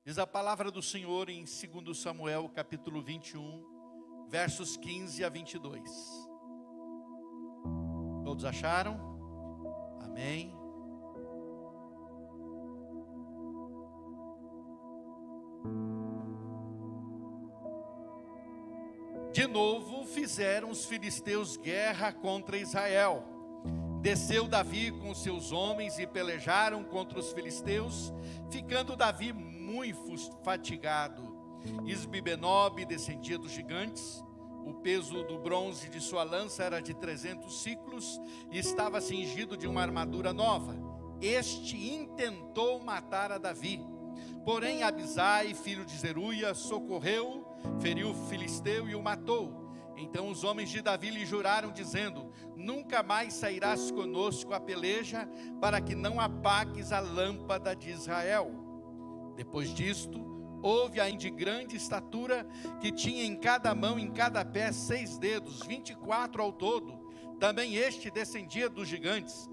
Diz a palavra do Senhor em 2 Samuel, capítulo 21, versos 15 a 22. Todos acharam? Amém. De novo fizeram os filisteus guerra contra Israel. Desceu Davi com seus homens e pelejaram contra os filisteus, ficando Davi muito fatigado. Isbi-Benob descendia dos gigantes. O peso do bronze de sua lança era de 300 siclos e estava cingido de uma armadura nova. Este intentou matar a Davi. Porém Abisai, filho de Zeruia, socorreu, feriu o filisteu e o matou. Então os homens de Davi lhe juraram, dizendo: nunca mais sairás conosco à peleja, para que não apagues a lâmpada de Israel. Depois disto, houve ainda de grande estatura, que tinha em cada mão, em cada pé, 6 dedos, 24 ao todo. Também este descendia dos gigantes.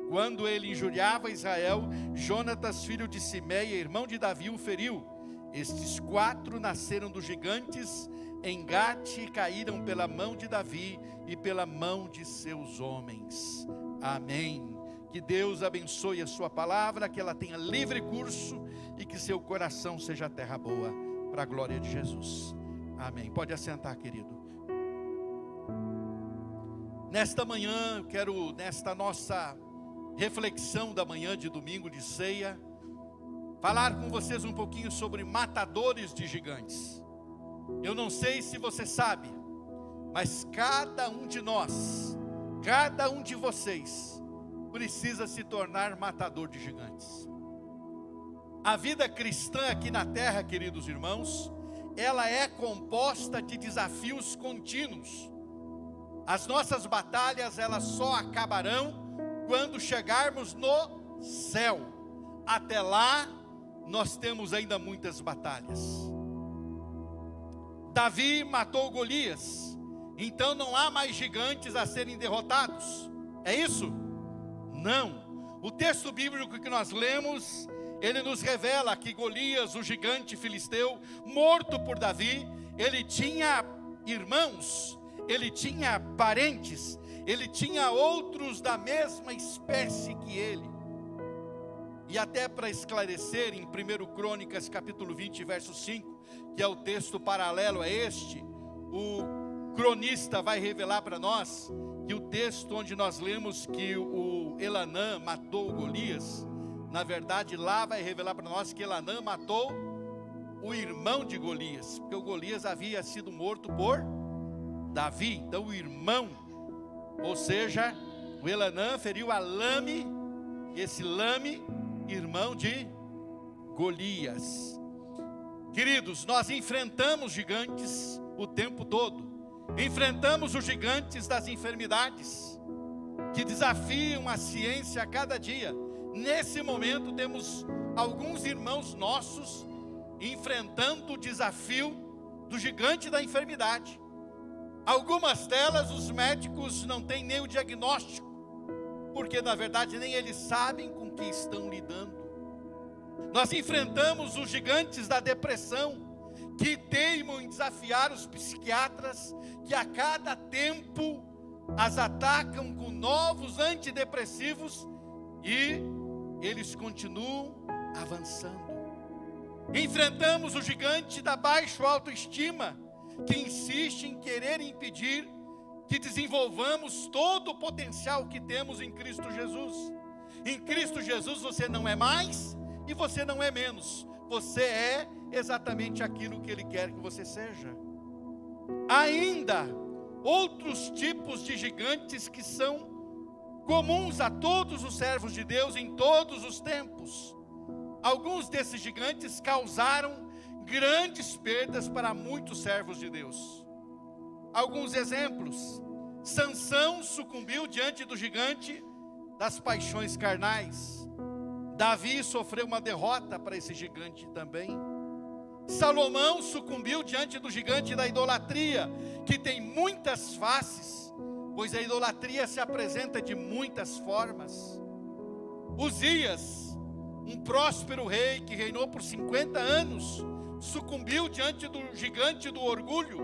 Quando ele injuriava Israel, Jonatas, filho de Simeia, irmão de Davi, o feriu. Estes 4 nasceram dos gigantes em Gate e caíram pela mão de Davi e pela mão de seus homens. Amém. Que Deus abençoe a sua palavra, que ela tenha livre curso e que seu coração seja terra boa, para a glória de Jesus. Amém. Pode assentar, querido. Nesta manhã, quero, nesta nossa reflexão da manhã de domingo de ceia, falar com vocês um pouquinho sobre matadores de gigantes. Eu não sei se você sabe, mas cada um de nós, cada um de vocês, precisa se tornar matador de gigantes. A vida cristã aqui na terra, queridos irmãos, ela é composta de desafios contínuos. As nossas batalhas, elas só acabarão quando chegarmos no céu. Até lá, nós temos ainda muitas batalhas. Davi matou Golias, então não há mais gigantes a serem derrotados. É isso? Não. O texto bíblico que nós lemos, ele nos revela que Golias, o gigante filisteu, morto por Davi, ele tinha irmãos, ele tinha parentes, ele tinha outros da mesma espécie que ele. E até para esclarecer, em 1 Crônicas, capítulo 20, verso 5, que é o texto paralelo a este, o cronista vai revelar para nós que o texto onde nós lemos que o Elanã matou Golias, na verdade lá vai revelar para nós que Elanã matou o irmão de Golias, porque o Golias havia sido morto por Davi. Então o irmão, ou seja, o Elanã feriu a Lame, esse Lame, irmão de Golias. Queridos, nós enfrentamos gigantes o tempo todo. Enfrentamos os gigantes das enfermidades, que desafiam a ciência a cada dia. Nesse momento temos alguns irmãos nossos enfrentando o desafio do gigante da enfermidade. Algumas delas os médicos não têm nem o diagnóstico, porque na verdade nem eles sabem com que estão lidando. Nós enfrentamos os gigantes da depressão, que teimam em desafiar os psiquiatras, que a cada tempo as atacam com novos antidepressivos e eles continuam avançando. Enfrentamos o gigante da baixa autoestima, que insiste em querer impedir que desenvolvamos todo o potencial que temos em Cristo Jesus. Em Cristo Jesus você não é mais e você não é menos. Você é exatamente aquilo que Ele quer que você seja. Ainda outros tipos de gigantes que são comuns a todos os servos de Deus em todos os tempos. Alguns desses gigantes causaram grandes perdas para muitos servos de Deus. Alguns exemplos: Sansão sucumbiu diante do gigante das paixões carnais. Davi sofreu uma derrota para esse gigante também. Salomão sucumbiu diante do gigante da idolatria, que tem muitas faces, pois a idolatria se apresenta de muitas formas. Uzias um próspero rei que reinou por 50 anos, sucumbiu diante do gigante do orgulho.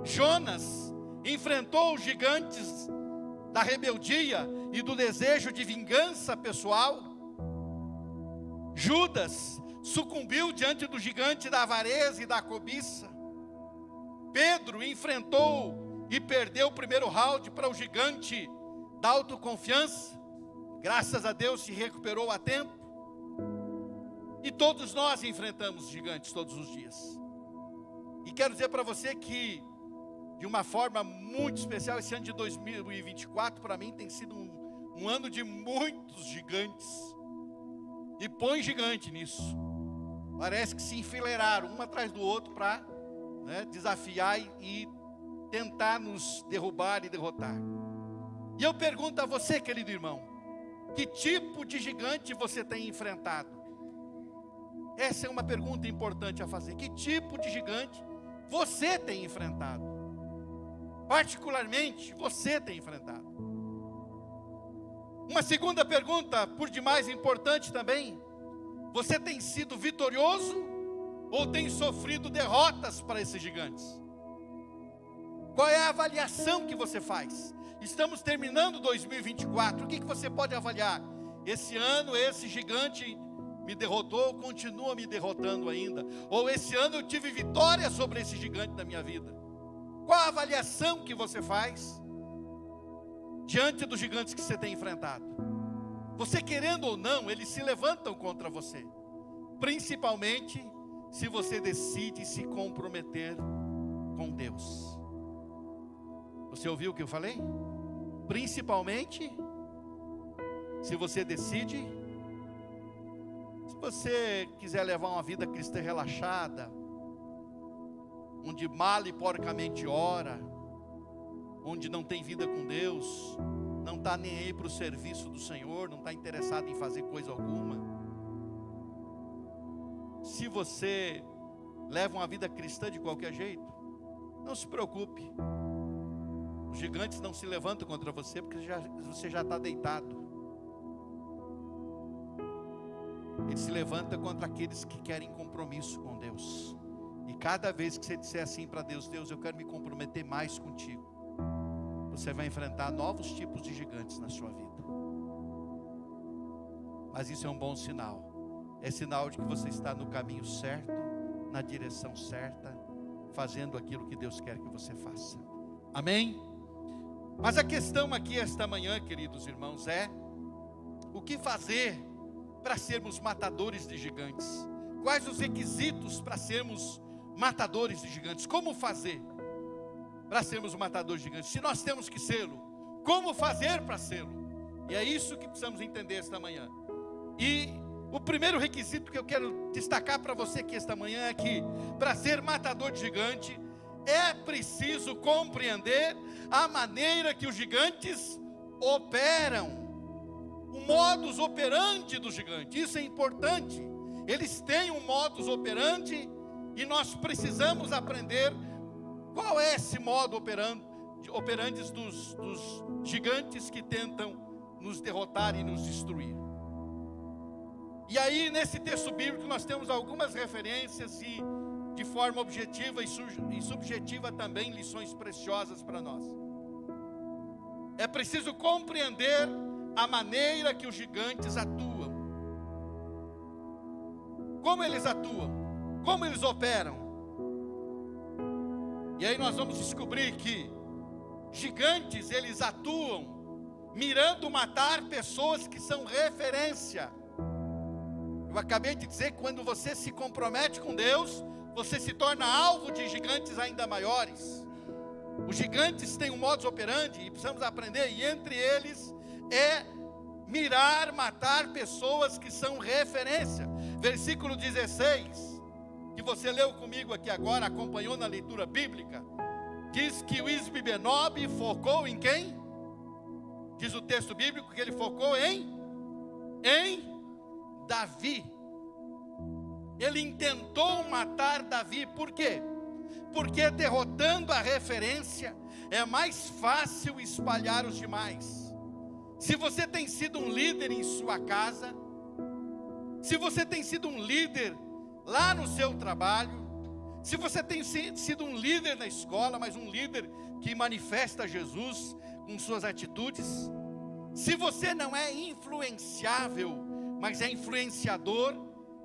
Jonas enfrentou os gigantes da rebeldia e do desejo de vingança pessoal. Judas sucumbiu diante do gigante da avareza e da cobiça. Pedro enfrentou e perdeu o primeiro round para o gigante da autoconfiança. Graças a Deus se recuperou a tempo. E todos nós enfrentamos gigantes todos os dias. E quero dizer para você que, de uma forma muito especial, esse ano de 2024 para mim tem sido um ano de muitos gigantes. E põe gigante nisso. Parece que se enfileiraram um atrás do outro para desafiar e tentar nos derrubar e derrotar. E eu pergunto a você, querido irmão, que tipo de gigante você tem enfrentado? Essa é uma pergunta importante a fazer. Que tipo de gigante você tem enfrentado? Particularmente, você tem enfrentado. Uma segunda pergunta, por demais importante também: você tem sido vitorioso ou tem sofrido derrotas para esses gigantes? Qual é a avaliação que você faz? Estamos terminando 2024, o que você pode avaliar? Esse ano, esse gigante me derrotou, continua me derrotando ainda. Ou esse ano eu tive vitória sobre esse gigante da minha vida. Qual a avaliação que você faz diante dos gigantes que você tem enfrentado? Você querendo ou não, eles se levantam contra você. Principalmente se você decide se comprometer com Deus. Você ouviu o que eu falei? Principalmente se você decide. Se você quiser levar uma vida cristã relaxada, onde mal e porcamente ora, onde não tem vida com Deus, não está nem aí para o serviço do Senhor, não está interessado em fazer coisa alguma. Se você leva uma vida cristã de qualquer jeito, não se preocupe. Os gigantes não se levantam contra você, porque você já está deitado. Ele se levanta contra aqueles que querem compromisso com Deus. E cada vez que você disser assim para Deus: Deus, eu quero me comprometer mais contigo, você vai enfrentar novos tipos de gigantes na sua vida. Mas isso é um bom sinal. É sinal de que você está no caminho certo, na direção certa, fazendo aquilo que Deus quer que você faça. Amém? Mas a questão aqui esta manhã, queridos irmãos, é: o que fazer para sermos matadores de gigantes? Quais os requisitos para sermos matadores de gigantes? Como fazer para sermos matadores de gigantes? Se nós temos que sê-lo, como fazer para sê-lo? E é isso que precisamos entender esta manhã. E o primeiro requisito que eu quero destacar para você aqui esta manhã é que, para ser matador de gigante, é preciso compreender a maneira que os gigantes operam, o modus operandi do gigante. Isso é importante. Eles têm um modus operandi e nós precisamos aprender qual é esse modo operandi dos gigantes que tentam nos derrotar e nos destruir. E aí, nesse texto bíblico, nós temos algumas referências e, de forma objetiva e subjetiva também, lições preciosas para nós. É preciso compreender a maneira que os gigantes atuam. Como eles atuam? Como eles operam? E aí nós vamos descobrir que gigantes, eles atuam mirando matar pessoas que são referência. Eu acabei de dizer que quando você se compromete com Deus, você se torna alvo de gigantes ainda maiores. Os gigantes têm um modus operandi e precisamos aprender, e entre eles é mirar, matar pessoas que são referência. Versículo 16, que você leu comigo aqui agora, acompanhou na leitura bíblica, diz que o Isbi-Benob focou em quem? Diz o texto bíblico que ele focou em Davi. Ele intentou matar Davi. Por quê? Porque derrotando a referência é mais fácil espalhar os demais. Se você tem sido um líder em sua casa, se você tem sido um líder lá no seu trabalho, se você tem sido um líder na escola, mas um líder que manifesta Jesus com suas atitudes, se você não é influenciável, mas é influenciador,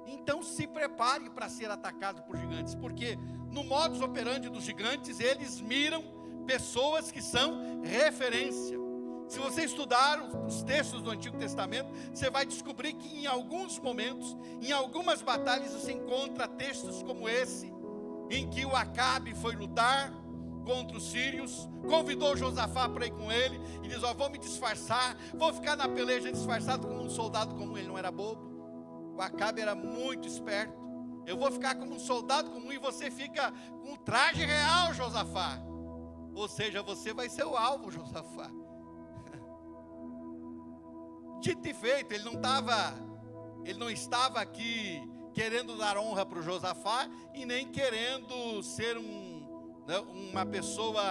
então se prepare para ser atacado por gigantes, porque no modus operandi dos gigantes, eles miram pessoas que são referência. Se você estudar os textos do Antigo Testamento, você vai descobrir que em alguns momentos, em algumas batalhas, você encontra textos como esse, em que o Acabe foi lutar contra os sírios, convidou Josafá para ir com ele, e diz: vou me disfarçar, vou ficar na peleja disfarçado como um soldado comum. Ele não era bobo, o Acabe era muito esperto. Eu vou ficar como um soldado comum e você fica com o traje real, Josafá. Ou seja, você vai ser o alvo, Josafá. Dito e feito, ele não estava aqui querendo dar honra para o Josafá e nem querendo ser uma pessoa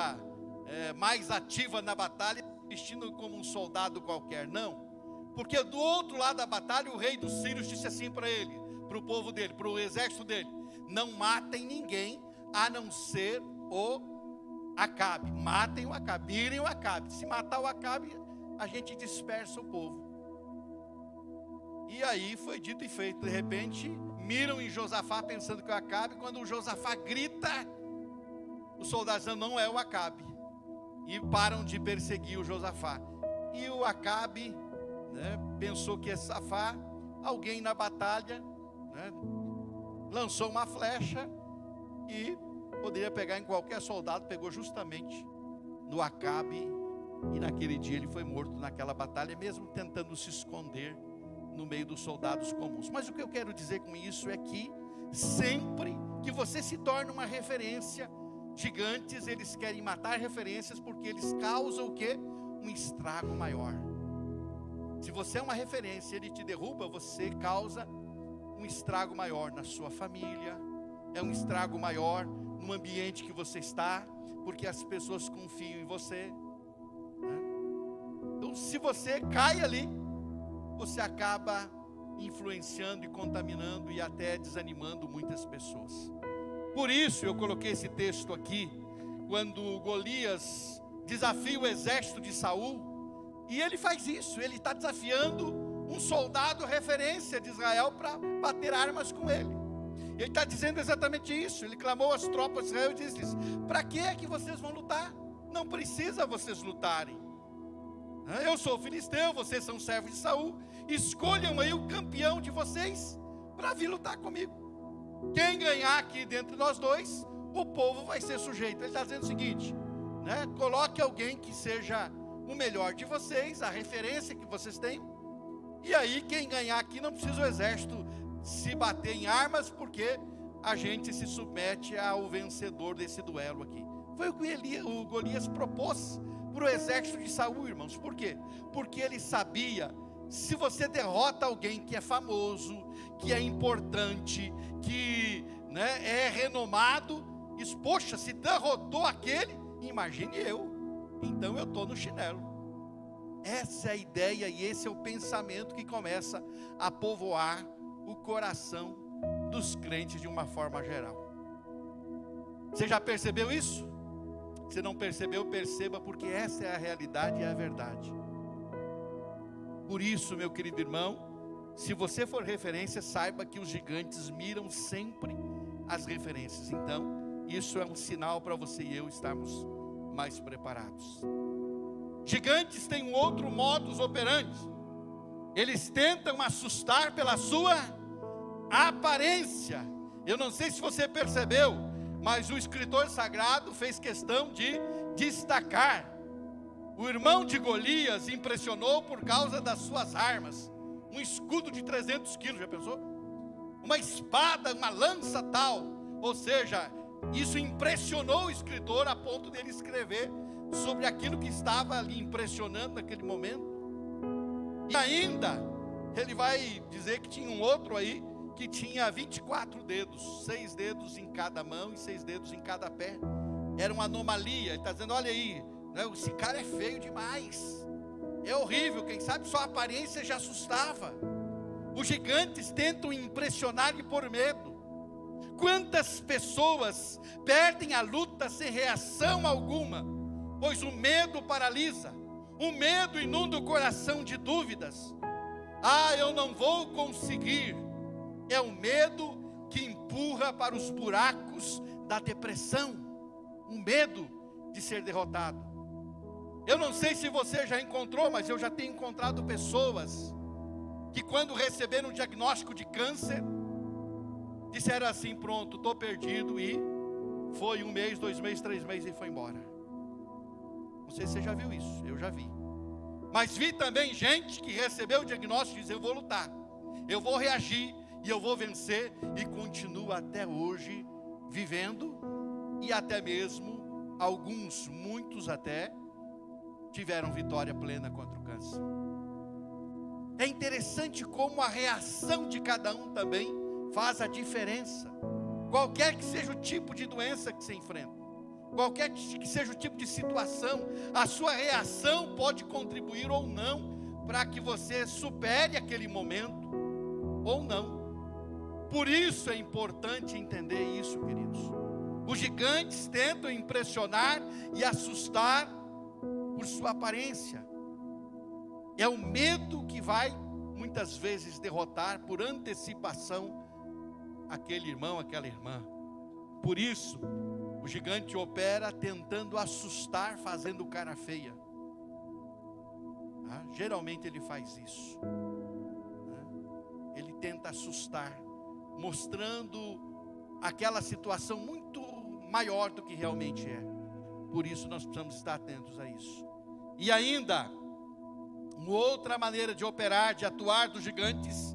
mais ativa na batalha, vestindo como um soldado qualquer, não. Porque do outro lado da batalha, o rei dos sírios disse assim para ele, para o povo dele, para o exército dele: não matem ninguém, a não ser o Acabe. Matem o Acabe, mirem o Acabe. Se matar o Acabe, a gente dispersa o povo. E aí foi dito e feito. De repente, miram em Josafá pensando que é o Acabe. Quando o Josafá grita, os soldados dizem: não é o Acabe, e param de perseguir o Josafá. E o Acabe, pensou que ia safar. Alguém na batalha, lançou uma flecha e poderia pegar em qualquer soldado, pegou justamente no Acabe, e naquele dia ele foi morto naquela batalha, mesmo tentando se esconder no meio dos soldados comuns. Mas o que eu quero dizer com isso é que sempre que você se torna uma referência, gigantes, eles querem matar referências, porque eles causam o quê? Um estrago maior. Se você é uma referência, ele te derruba, você causa um estrago maior na sua família, é um estrago maior no ambiente que você está, porque as pessoas confiam em você, Então, se você cai ali, você acaba influenciando e contaminando e até desanimando muitas pessoas. Por isso eu coloquei esse texto aqui, quando Golias desafia o exército de Saul, e ele faz isso, ele está desafiando um soldado referência de Israel para bater armas com ele. Ele está dizendo exatamente isso. Ele clamou às tropas de Israel e disse-lhes: para que é que vocês vão lutar? Não precisa vocês lutarem. Eu sou filisteu, vocês são servos de Saul. Escolham aí o campeão de vocês para vir lutar comigo. Quem ganhar aqui dentre nós dois, o povo vai ser sujeito. Ele está dizendo o seguinte, coloque alguém que seja o melhor de vocês, a referência que vocês têm. E aí quem ganhar aqui não precisa o exército se bater em armas, porque a gente se submete ao vencedor desse duelo aqui. Foi o que o Golias propôs para o exército de Saul, irmãos. Por quê? Porque ele sabia, se você derrota alguém que é famoso, que é importante, que é renomado, diz: poxa, se derrotou aquele, imagine eu, então eu estou no chinelo. Essa é a ideia e esse é o pensamento que começa a povoar o coração dos crentes de uma forma geral. Você já percebeu isso? Se não percebeu, perceba, porque essa é a realidade e é a verdade. Por isso, meu querido irmão, se você for referência, saiba que os gigantes miram sempre as referências. Então, isso é um sinal para você e eu estarmos mais preparados. Gigantes têm um outro modus operandi. Eles tentam assustar pela sua aparência. Eu não sei se você percebeu, mas o escritor sagrado fez questão de destacar: o irmão de Golias impressionou por causa das suas armas. Um escudo de 300 quilos, já pensou? Uma espada, uma lança tal. Ou seja, isso impressionou o escritor a ponto dele escrever sobre aquilo que estava ali impressionando naquele momento. E ainda, ele vai dizer que tinha um outro aí, que tinha 24 dedos, 6 dedos em cada mão e 6 dedos em cada pé. Era uma anomalia. Ele está dizendo: olha aí, esse cara é feio demais, é horrível. Quem sabe sua aparência já assustava. Os gigantes tentam impressionar-lhe por medo. Quantas pessoas perdem a luta sem reação alguma, pois o medo paralisa, o medo inunda o coração de dúvidas. Ah, eu não vou conseguir. É o medo que empurra para os buracos da depressão, o medo de ser derrotado. Eu não sei se você já encontrou, mas eu já tenho encontrado pessoas que quando receberam um diagnóstico de câncer, disseram assim: pronto, estou perdido, e foi 1 mês, 2 meses, 3 meses e foi embora. Não sei se você já viu isso, eu já vi. Mas vi também gente que recebeu o diagnóstico e disse: eu vou lutar, eu vou reagir e eu vou vencer, e continua até hoje vivendo, e até mesmo alguns, muitos até, tiveram vitória plena contra o câncer. É interessante como a reação de cada um também faz a diferença. Qualquer que seja o tipo de doença que você enfrenta, qualquer que seja o tipo de situação, a sua reação pode contribuir ou não para que você supere aquele momento ou não. Por isso é importante entender isso, queridos. Os gigantes tentam impressionar e assustar por sua aparência. É o medo que vai muitas vezes derrotar por antecipação aquele irmão, aquela irmã. Por isso, o gigante opera tentando assustar, fazendo cara feia. Geralmente ele faz isso. Ele tenta assustar, mostrando aquela situação muito maior do que realmente é. Por isso nós precisamos estar atentos a isso. E ainda, uma outra maneira de operar, de atuar dos gigantes,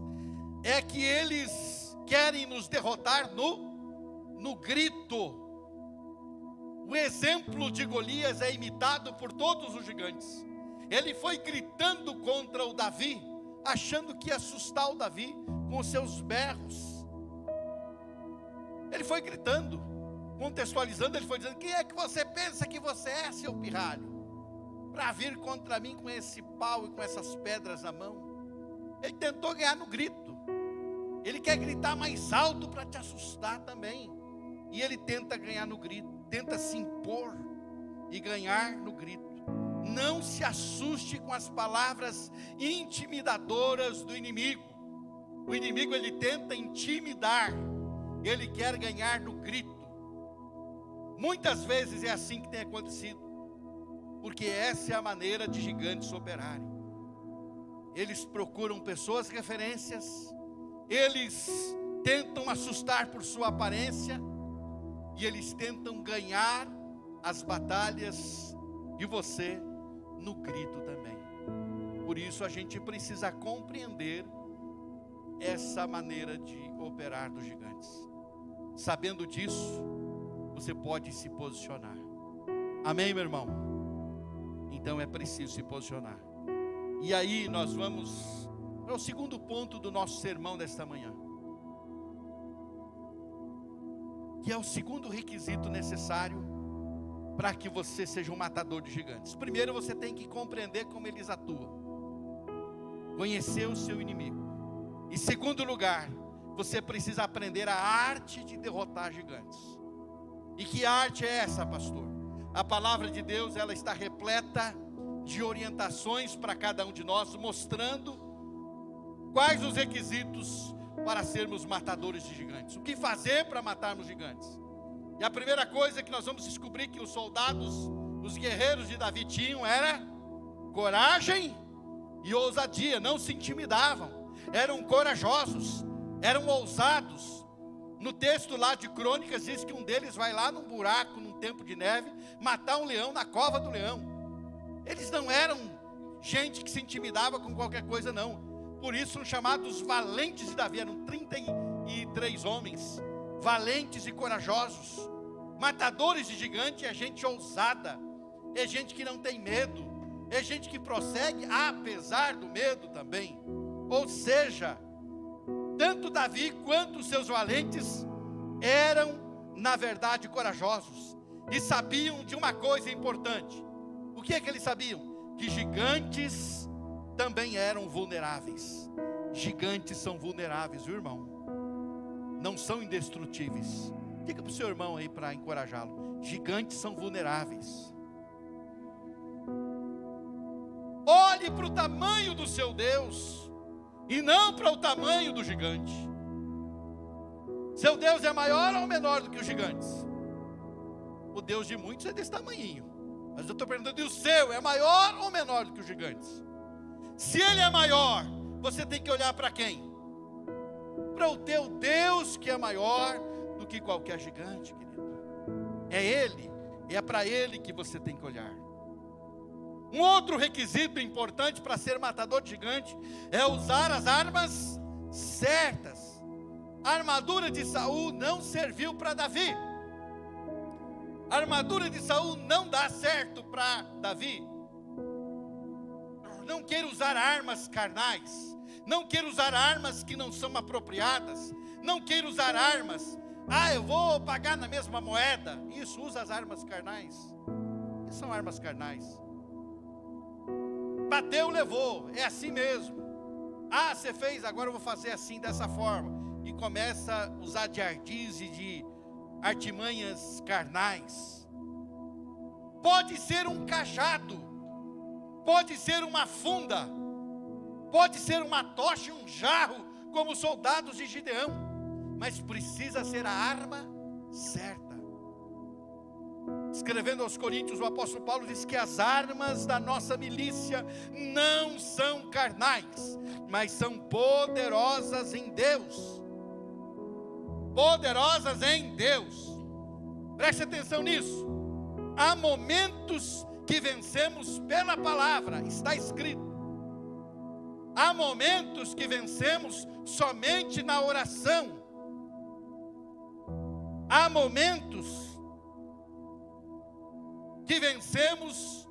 é que eles querem nos derrotar no grito. O exemplo de Golias é imitado por todos os gigantes. Ele foi gritando contra o Davi, achando que ia assustar o Davi com os seus berros. Ele foi gritando, contextualizando, ele foi dizendo: quem é que você pensa que você é, seu pirralho, para vir contra mim com esse pau e com essas pedras na mão? Ele tentou ganhar no grito. Ele quer gritar mais alto para te assustar também. E ele tenta ganhar no grito, tenta se impor e ganhar no grito. Não se assuste com as palavras intimidadoras do inimigo. O inimigo, ele tenta intimidar, ele quer ganhar no grito. Muitas vezes é assim que tem acontecido, porque essa é a maneira de gigantes operarem. Eles procuram pessoas referências, eles tentam assustar por sua aparência, e eles tentam ganhar as batalhas de você no grito também. Por isso a gente precisa compreender essa maneira de operar dos gigantes. Sabendo disso, você pode se posicionar. Amém, meu irmão? Então é preciso se posicionar. E aí nós vamos para o segundo ponto do nosso sermão desta manhã, que é o segundo requisito necessário para que você seja um matador de gigantes. Primeiro, você tem que compreender como eles atuam, conhecer o seu inimigo. Em segundo lugar, você precisa aprender a arte de derrotar gigantes. E que arte é essa, pastor? A palavra de Deus, ela está repleta de orientações para cada um de nós, mostrando quais os requisitos para sermos matadores de gigantes. O que fazer para matarmos gigantes? E a primeira coisa que nós vamos descobrir que os soldados, os guerreiros de Davi tinham, era coragem e ousadia. Não se intimidavam, eram corajosos, eram ousados. No texto lá de Crônicas diz que um deles vai lá num buraco, num tempo de neve, matar um leão na cova do leão. Eles não eram gente que se intimidava com qualquer coisa, não. Por isso são chamados valentes de Davi. Eram 33 homens, valentes e corajosos. Matadores de gigante é gente ousada, é gente que não tem medo, é gente que prossegue apesar do medo também. Ou seja, tanto Davi quanto os seus valentes eram, na verdade, corajosos, e sabiam de uma coisa importante. O que é que eles sabiam? Que gigantes também eram vulneráveis. Gigantes são vulneráveis, viu, irmão? Não são indestrutíveis. Diga para o seu irmão aí para encorajá-lo. Gigantes são vulneráveis. Olhe para o tamanho do seu Deus e não para o tamanho do gigante. Seu Deus é maior ou menor do que os gigantes? O Deus de muitos é desse tamanhinho. Mas eu estou perguntando, e o seu é maior ou menor do que os gigantes? Se ele é maior, você tem que olhar para quem? Para o teu Deus, que é maior do que qualquer gigante, querido. É Ele, é para Ele que você tem que olhar. Um outro requisito importante para ser matador de gigante é usar as armas certas. A armadura de Saul não serviu para Davi. A armadura de Saul não dá certo para Davi. Não queira usar armas carnais. Não queira usar armas que não são apropriadas. Não queira usar armas. Eu vou pagar na mesma moeda. Isso, usa as armas carnais. Que são armas carnais. Bateu, levou. É assim mesmo. Você fez, agora eu vou fazer assim, dessa forma. E começa a usar de ardis e de artimanhas carnais. Pode ser um cajado. Pode ser uma funda. Pode ser uma tocha, um jarro, como os soldados de Gideão. Mas precisa ser a arma certa. Escrevendo aos Coríntios, o apóstolo Paulo diz que as armas da nossa milícia não são carnais, mas são poderosas em Deus. Poderosas em Deus. Preste atenção nisso. Há momentos que vencemos pela palavra, está escrito. Há momentos que vencemos somente na oração. Há momentos que vencemos,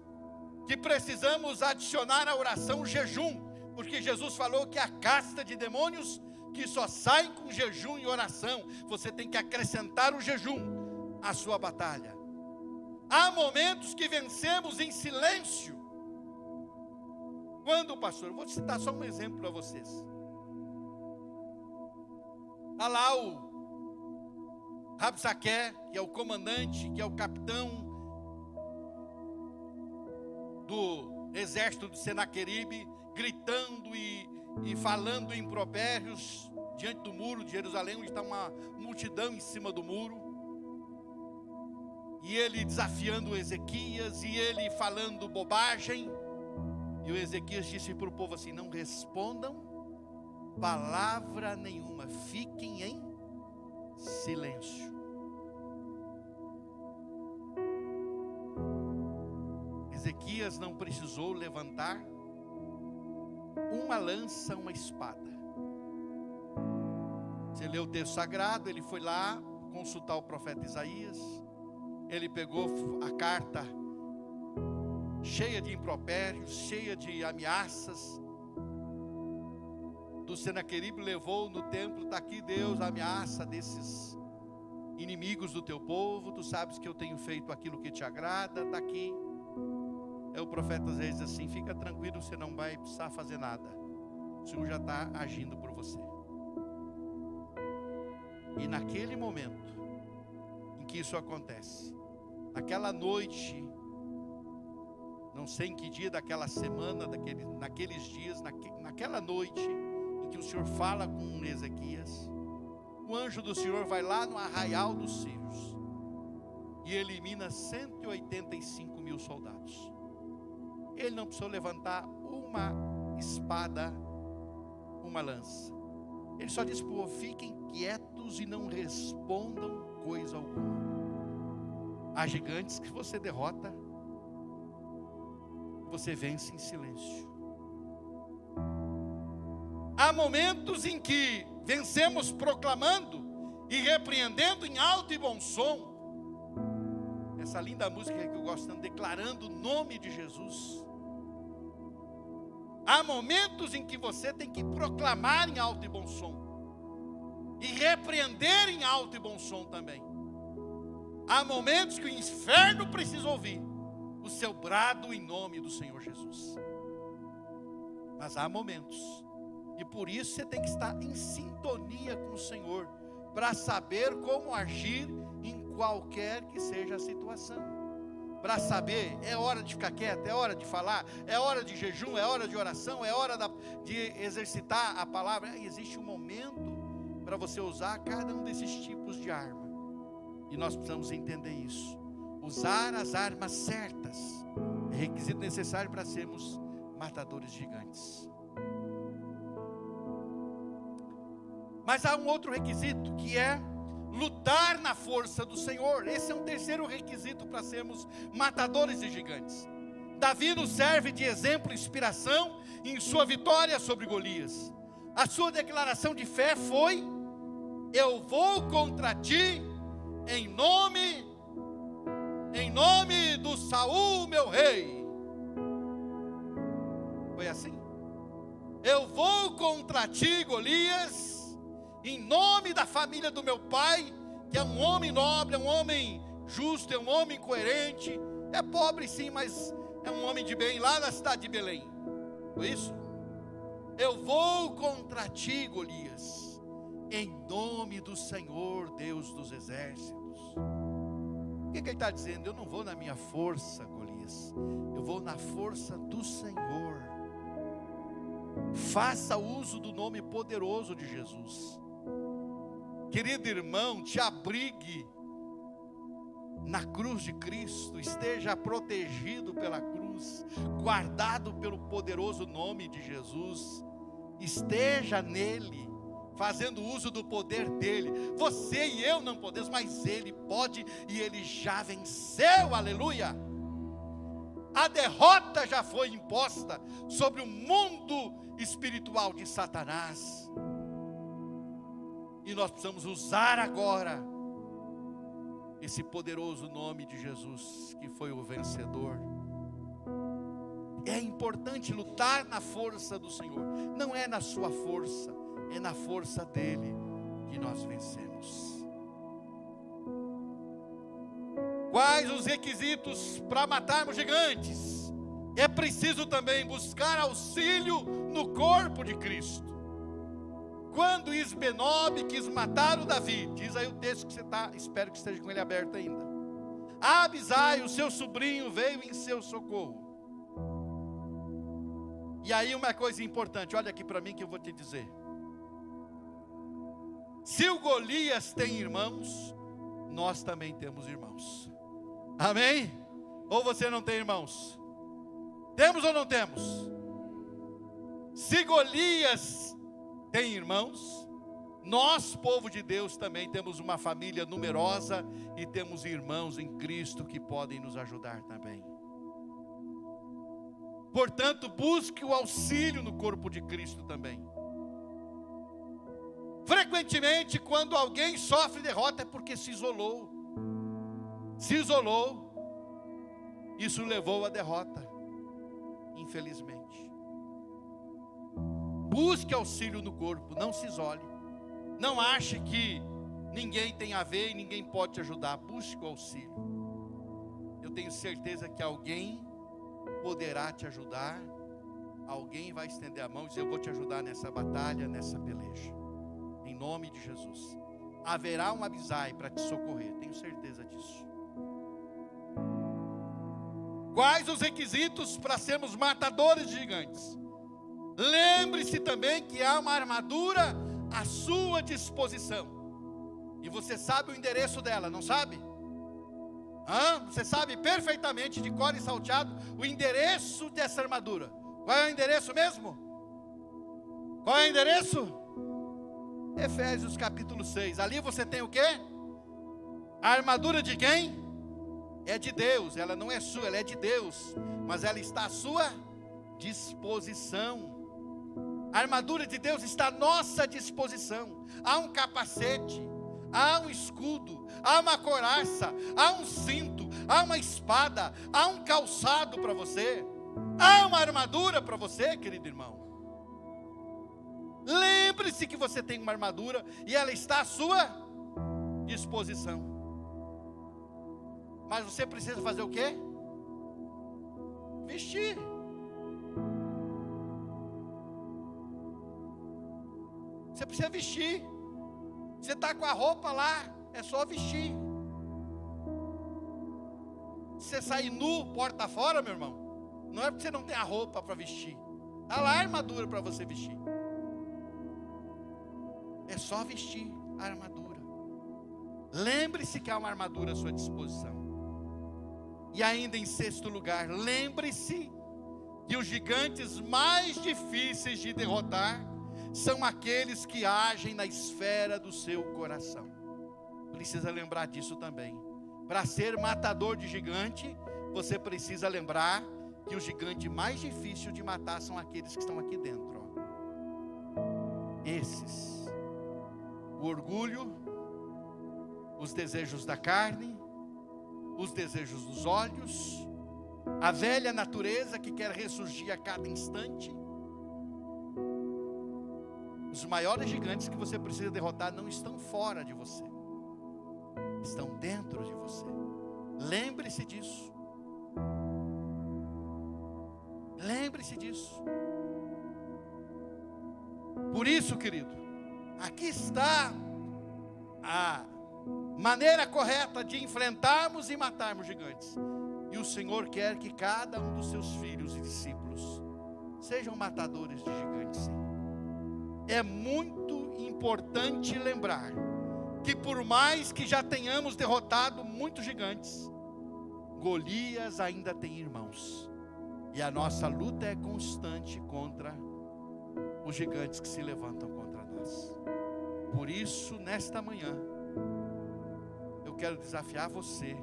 que precisamos adicionar à oração o jejum, porque Jesus falou que a casta de demônios que só sai com jejum e oração. Você tem que acrescentar o jejum à sua batalha. Há momentos que vencemos em silêncio. Quando, pastor? Eu vou citar só um exemplo para vocês. Está lá o Rabsaqué, que é o comandante, que é o capitão do exército de Senaqueribe, gritando e falando em impropérios diante do muro de Jerusalém, onde está uma multidão em cima do muro. E ele desafiando o Ezequias, e ele falando bobagem. E o Ezequias disse para o povo assim: não respondam palavra nenhuma, fiquem em silêncio. Ezequias não precisou levantar uma lança, uma espada. Você lê o texto sagrado, ele foi lá consultar o profeta Isaías. Ele pegou a carta cheia de impropérios, cheia de ameaças do Senaqueribe, levou no templo. Está aqui, Deus, a ameaça desses inimigos do teu povo. Tu sabes que eu tenho feito aquilo que te agrada. Está aqui. Aí o profeta às vezes diz assim: fica tranquilo, você não vai precisar fazer nada, o Senhor já está agindo por você. E naquele momento em que isso acontece, naquela noite, não sei em que dia daquela semana, naqueles dias, naquela noite em que o Senhor fala com Ezequias, o anjo do Senhor vai lá no arraial dos sírios e elimina 185 mil soldados. Ele não precisou levantar uma espada, uma lança. Ele só disse para o povo: fiquem quietos e não respondam coisa alguma. Há gigantes que você derrota, você vence em silêncio. Há momentos em que vencemos proclamando e repreendendo em alto e bom som. Essa linda música que eu gosto tanto, declarando o nome de Jesus. Há momentos em que você tem que proclamar em alto e bom som. E repreender em alto e bom som também. Há momentos que o inferno precisa ouvir o seu brado em nome do Senhor Jesus. Mas há momentos E por isso você tem que estar em sintonia com o Senhor, para saber como agir em qualquer que seja a situação. Para saber, é hora de ficar quieto, é hora de falar, é hora de jejum, é hora de oração, é hora de exercitar a palavra. Existe um momento para você usar cada um desses tipos de arma. E nós precisamos entender isso. Usar as armas certas é requisito necessário para sermos matadores de gigantes. Mas há um outro requisito, que é lutar na força do Senhor. Esse é um terceiro requisito para sermos matadores de gigantes. Davi nos serve de exemplo e inspiração em sua vitória sobre Golias. A sua declaração de fé foi: eu vou contra ti em nome do Saul, meu rei. Foi assim. Eu vou contra ti, Golias, em nome da família do meu pai, que é um homem nobre, é um homem justo, é um homem coerente, é pobre sim, mas é um homem de bem, lá na cidade de Belém. Foi isso? Eu vou contra ti, Golias, em nome do Senhor, Deus dos exércitos. O que ele está dizendo? Eu não vou na minha força, Golias, eu vou na força do Senhor. Faça uso do nome poderoso de Jesus. Querido irmão, te abrigue na cruz de Cristo, esteja protegido pela cruz, guardado pelo poderoso nome de Jesus, esteja nele, fazendo uso do poder dele. Você e eu não podemos, mas ele pode, e ele já venceu, aleluia. A derrota já foi imposta sobre o mundo espiritual de Satanás. E nós precisamos usar agora esse poderoso nome de Jesus, que foi o vencedor. É importante lutar na força do Senhor. Não é na sua força, é na força dele que nós vencemos. Quais os requisitos para matarmos gigantes? É preciso também buscar auxílio no corpo de Cristo. Quando Isbenob quis matar o Davi, diz aí o texto que você está, espero que esteja com ele aberto ainda. Abisai, o seu sobrinho, veio em seu socorro. E aí uma coisa importante, olha aqui para mim que eu vou te dizer. Se o Golias tem irmãos, nós também temos irmãos. Amém? Ou você não tem irmãos? Temos ou não temos? Se Golias tem irmãos, nós, povo de Deus, também temos uma família numerosa e temos irmãos em Cristo que podem nos ajudar também. Portanto, busque o auxílio no corpo de Cristo também. Frequentemente, quando alguém sofre derrota, é porque se isolou. Se isolou, isso levou à derrota, infelizmente. Busque auxílio no corpo, não se isole. Não ache que ninguém tem a ver e ninguém pode te ajudar. Busque o auxílio. Eu tenho certeza que alguém poderá te ajudar. Alguém vai estender a mão e dizer: eu vou te ajudar nessa batalha, nessa peleja. Em nome de Jesus. Haverá um Abisai para te socorrer, tenho certeza disso. Quais os requisitos para sermos matadores de gigantes? Lembre-se também que há uma armadura à sua disposição. E você sabe o endereço dela, não sabe? Você sabe perfeitamente, de cor e salteado, o endereço dessa armadura. Qual é o endereço mesmo? Qual é o endereço? Efésios capítulo 6. Ali você tem o quê? A armadura de quem? É de Deus. Ela não é sua, ela é de Deus. Mas ela está à sua disposição. A armadura de Deus está à nossa disposição. Há um capacete, há um escudo, há uma couraça, há um cinto, há uma espada, há um calçado para você. Há uma armadura para você, querido irmão. Lembre-se que você tem uma armadura e ela está à sua disposição. Mas você precisa fazer o quê? Vestir. Você precisa vestir. Você está com a roupa lá, é só vestir. Se você sair nu, porta fora, meu irmão, não é porque você não tem a roupa para vestir. Está lá a armadura para você vestir. É só vestir a armadura. Lembre-se que há uma armadura à sua disposição. E ainda em sexto lugar, lembre-se que os gigantes mais difíceis de derrotar são aqueles que agem na esfera do seu coração. Precisa lembrar disso também. Para ser matador de gigante, você precisa lembrar que o gigante mais difícil de matar são aqueles que estão aqui dentro. Esses. O orgulho, os desejos da carne, os desejos dos olhos, a velha natureza que quer ressurgir a cada instante. Os maiores gigantes que você precisa derrotar não estão fora de você, estão dentro de você. Lembre-se disso. Lembre-se disso. Por isso, querido, aqui está a maneira correta de enfrentarmos e matarmos gigantes. E o Senhor quer que cada um dos seus filhos e discípulos sejam matadores de gigantes, sim. É muito importante lembrar que por mais que já tenhamos derrotado muitos gigantes, Golias ainda tem irmãos. E a nossa luta é constante contra os gigantes que se levantam contra nós. Por isso, nesta manhã, eu quero desafiar você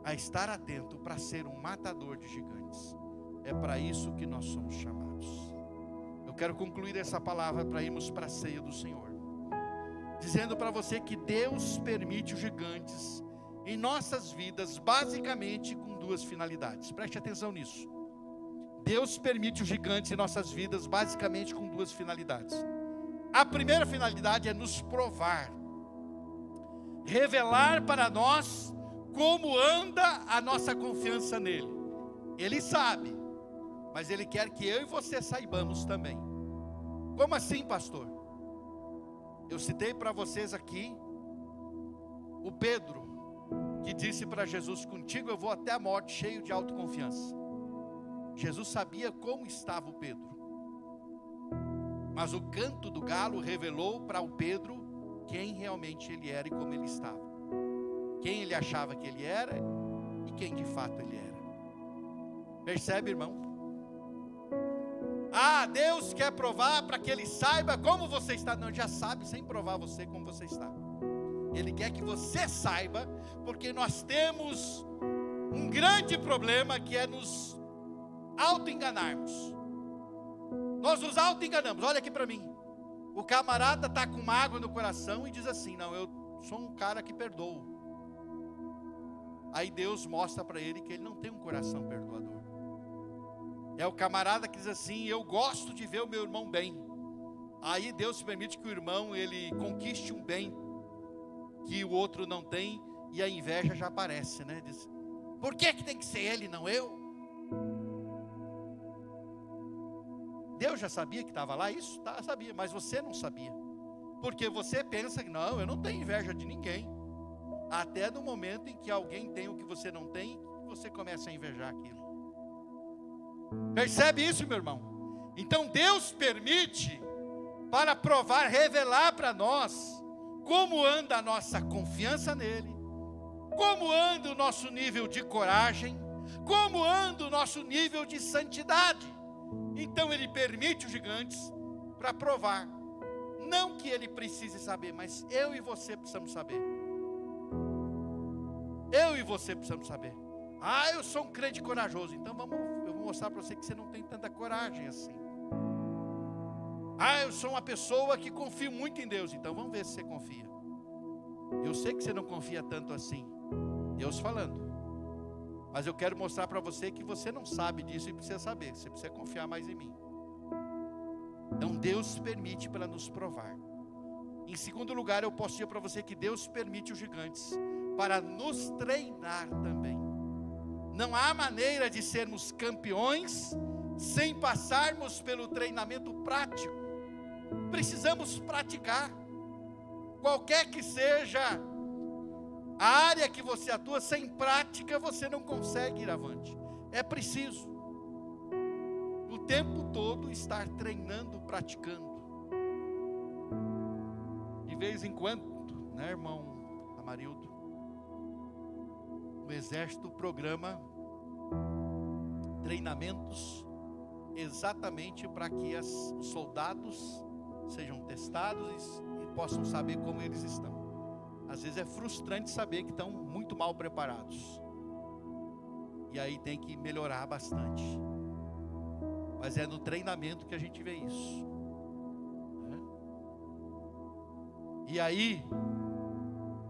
a estar atento para ser um matador de gigantes. É para isso que nós somos chamados. Eu quero concluir essa palavra para irmos para a ceia do Senhor, dizendo para você que Deus permite os gigantes em nossas vidas, basicamente com duas finalidades. Preste atenção nisso. Deus permite os gigantes em nossas vidas, basicamente com duas finalidades. A primeira finalidade é nos provar, revelar para nós como anda a nossa confiança nele. Ele sabe, mas Ele quer que eu e você saibamos também. Como assim, pastor? Eu citei para vocês aqui o Pedro, que disse para Jesus: contigo eu vou até a morte, cheio de autoconfiança. Jesus sabia como estava o Pedro, mas o canto do galo revelou para o Pedro quem realmente ele era e como ele estava, quem ele achava que ele era e quem de fato ele era. Percebe, irmão? Ah, Deus quer provar para que Ele saiba como você está. Não, já sabe sem provar você como você está. Ele quer que você saiba, porque nós temos um grande problema, que é nos auto-enganarmos. Nós nos auto-enganamos. Olha aqui para mim. O camarada está com mágoa no coração e diz assim: não, eu sou um cara que perdoa. Aí Deus mostra para ele que ele não tem um coração perdoador. É o camarada que diz assim: eu gosto de ver o meu irmão bem. Aí Deus permite que o irmão ele conquiste um bem que o outro não tem, e a inveja já aparece, né? Diz: por que tem que ser ele, não eu? Deus já sabia que estava lá isso? Tá, sabia, mas você não sabia. Porque você pensa que não, eu não tenho inveja de ninguém. Até no momento em que alguém tem o que você não tem, você começa a invejar aquilo. Percebe isso, meu irmão? Então Deus permite para provar, revelar para nós como anda a nossa confiança nele, como anda o nosso nível de coragem, como anda o nosso nível de santidade. Então Ele permite os gigantes para provar. Não que Ele precise saber, mas eu e você precisamos saber. Eu e você precisamos saber. Ah, eu sou um crente corajoso. Então eu vou mostrar para você que você não tem tanta coragem assim. Ah, eu sou uma pessoa que confio muito em Deus. Então vamos ver se você confia. Eu sei que você não confia tanto assim. Deus falando. Mas eu quero mostrar para você que você não sabe disso e precisa saber. Você precisa confiar mais em mim. Então Deus permite para nos provar. Em segundo lugar, eu posso dizer para você que Deus permite os gigantes para nos treinar também. Não há maneira de sermos campeões sem passarmos pelo treinamento prático. precisamos praticar. Qualquer que seja a área que você atua, sem prática você não consegue ir avante. É preciso o tempo todo estar treinando, praticando. De vez em quando, né, irmão Amarildo, o exército programa treinamentos exatamente para que os soldados sejam testados e possam saber como eles estão. Às vezes é frustrante saber que estão muito mal preparados, e aí tem que melhorar bastante. Mas é no treinamento que a gente vê isso, né? E aí,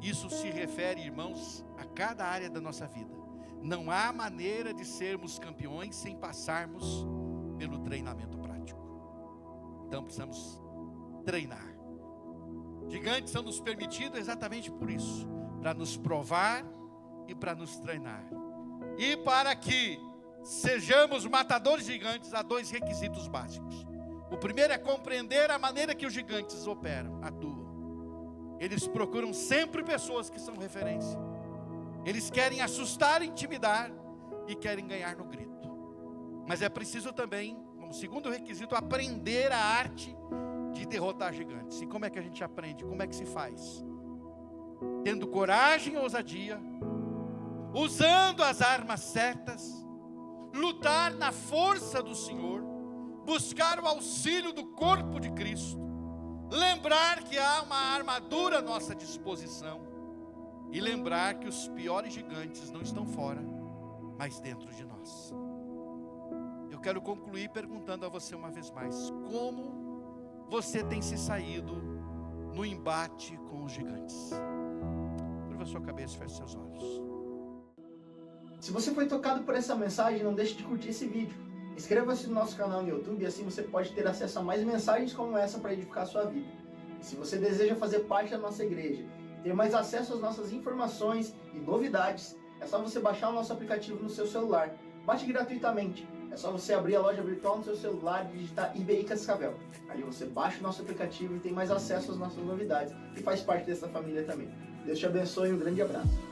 isso se refere, irmãos, a cada área da nossa vida. Não há maneira de sermos campeões sem passarmos pelo treinamento prático. Então precisamos treinar. Gigantes são nos permitidos exatamente por isso, para nos provar e para nos treinar. E para que sejamos matadores gigantes, há 2 requisitos básicos. O primeiro é compreender a maneira que os gigantes operam, atuam. Eles procuram sempre pessoas que são referência. Eles querem assustar, intimidar e querem ganhar no grito. Mas é preciso também, como segundo requisito, aprender a arte de derrotar gigantes. E como é que a gente aprende? Como é que se faz? Tendo coragem e ousadia, usando as armas certas, lutar na força do Senhor, buscar o auxílio do corpo de Cristo, lembrar que há uma armadura à nossa disposição e lembrar que os piores gigantes não estão fora, mas dentro de nós. Eu quero concluir perguntando a você uma vez mais: como você tem se saído no embate com os gigantes? Curva sua cabeça e feche seus olhos. Se você foi tocado por essa mensagem, não deixe de curtir esse vídeo. Inscreva-se no nosso canal no YouTube e assim você pode ter acesso a mais mensagens como essa para edificar a sua vida. E se você deseja fazer parte da nossa igreja, ter mais acesso às nossas informações e novidades, é só você baixar o nosso aplicativo no seu celular. Baixe gratuitamente. É só você abrir a loja virtual no seu celular e digitar IBI Cascavel. Aí você baixa o nosso aplicativo e tem mais acesso às nossas novidades e faz parte dessa família também. Deus te abençoe e um grande abraço.